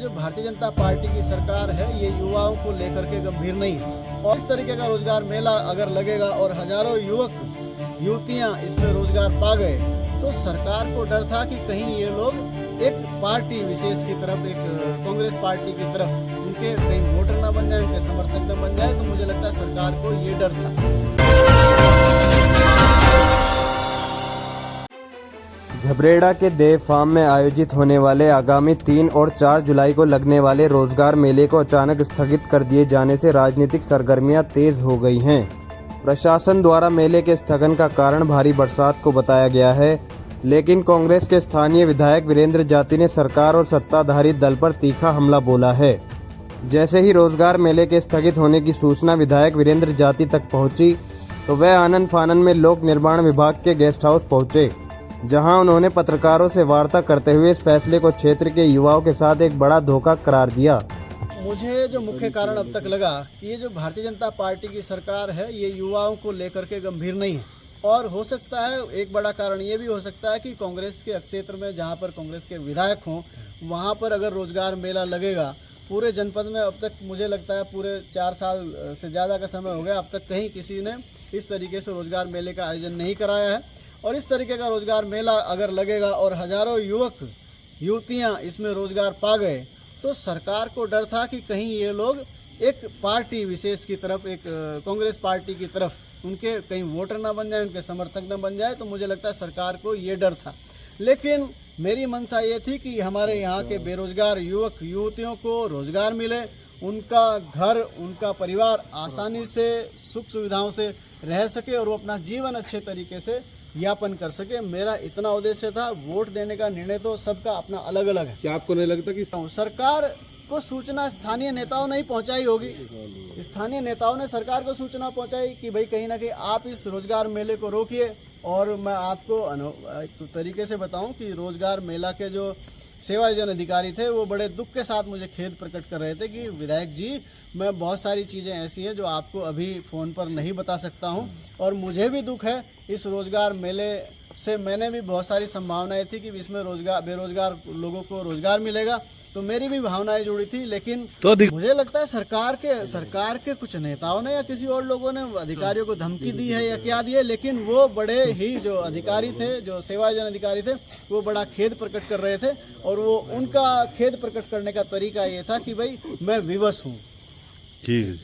जो भारतीय जनता पार्टी की सरकार है ये युवाओं को लेकर के गंभीर नहीं है। और इस तरीके का रोजगार मेला अगर लगेगा और हजारों युवक युवतियां इसमें रोजगार पा गए तो सरकार को डर था कि कहीं ये लोग एक पार्टी विशेष की तरफ, एक कांग्रेस पार्टी की तरफ उनके कहीं वोटर ना बन जाए, उनके समर्थक न बन जाए। तो मुझे लगता है सरकार को ये डर था। झबरेड़ा के देव फार्म में आयोजित होने वाले आगामी 3 और 4 जुलाई को लगने वाले रोजगार मेले को अचानक स्थगित कर दिए जाने से राजनीतिक सरगर्मियां तेज हो गई हैं। प्रशासन द्वारा मेले के स्थगन का कारण भारी बरसात को बताया गया है, लेकिन कांग्रेस के स्थानीय विधायक वीरेंद्र जाति ने सरकार और सत्ताधारी दल पर तीखा हमला बोला है। जैसे ही रोजगार मेले के स्थगित होने की सूचना विधायक वीरेंद्र जाति तक पहुंची तो वह आनन फानन में लोक निर्माण विभाग के गेस्ट हाउस पहुंचे, जहां उन्होंने पत्रकारों से वार्ता करते हुए इस फैसले को क्षेत्र के युवाओं के साथ एक बड़ा धोखा करार दिया। मुझे जो मुख्य कारण अब तक लगा कि ये जो भारतीय जनता पार्टी की सरकार है ये युवाओं को लेकर के गंभीर नहीं है। और हो सकता है एक बड़ा कारण ये भी हो सकता है कि कांग्रेस के क्षेत्र में जहाँ पर कांग्रेस के विधायक हों वहाँ पर अगर रोजगार मेला लगेगा पूरे जनपद में, अब तक मुझे लगता है पूरे 4 साल से ज़्यादा का समय हो गया, अब तक कहीं किसी ने इस तरीके से रोजगार मेले का आयोजन नहीं कराया है। और इस तरीके का रोजगार मेला अगर लगेगा और हजारों युवक युवतियां इसमें रोजगार पा गए तो सरकार को डर था कि कहीं ये लोग एक पार्टी विशेष की तरफ, एक कांग्रेस पार्टी की तरफ उनके कहीं वोटर ना बन जाए, उनके समर्थक न बन जाए। तो मुझे लगता है सरकार को ये डर था। लेकिन मेरी मंशा ये थी कि हमारे यहाँ के बेरोजगार युवक युवतियों को रोजगार मिले, उनका घर, उनका परिवार आसानी से सुख सुविधाओं से रह सके और वो अपना जीवन अच्छे तरीके से यापन कर सके। मेरा इतना उद्देश्य था। वोट देने का निर्णय तो सबका अपना अलग अलग है। क्या आपको नहीं लगता कि सरकार को सूचना स्थानीय नेताओं ने ही पहुंचाई होगी? स्थानीय नेताओं ने सरकार को सूचना पहुंचाई कि भाई कहीं ना कहीं आप इस रोजगार मेले को रोकिए। और मैं आपको एक तरीके से बताऊं कि रोजगार मेला के जो सेवा योजना अधिकारी थे वो बड़े दुख के साथ मुझे खेद प्रकट कर रहे थे कि विधायक जी, मैं बहुत सारी चीज़ें ऐसी हैं जो आपको अभी फ़ोन पर नहीं बता सकता हूं। और मुझे भी दुख है इस रोज़गार मेले से। मैंने भी बहुत सारी संभावनाएं थी कि इसमें बेरोजगार लोगों को रोज़गार मिलेगा, तो मेरी भी भावनाएं जुड़ी थी। लेकिन मुझे लगता है सरकार के कुछ नेताओं ने या किसी और लोगों ने अधिकारियों को धमकी दी है या क्या दी है, लेकिन वो बड़े ही जो अधिकारी थे, जो सेवा योजना अधिकारी थे, वो बड़ा खेद प्रकट कर रहे थे। और वो उनका खेद प्रकट करने का तरीका ये था कि भाई मैं विवश हूँ। ठीक है।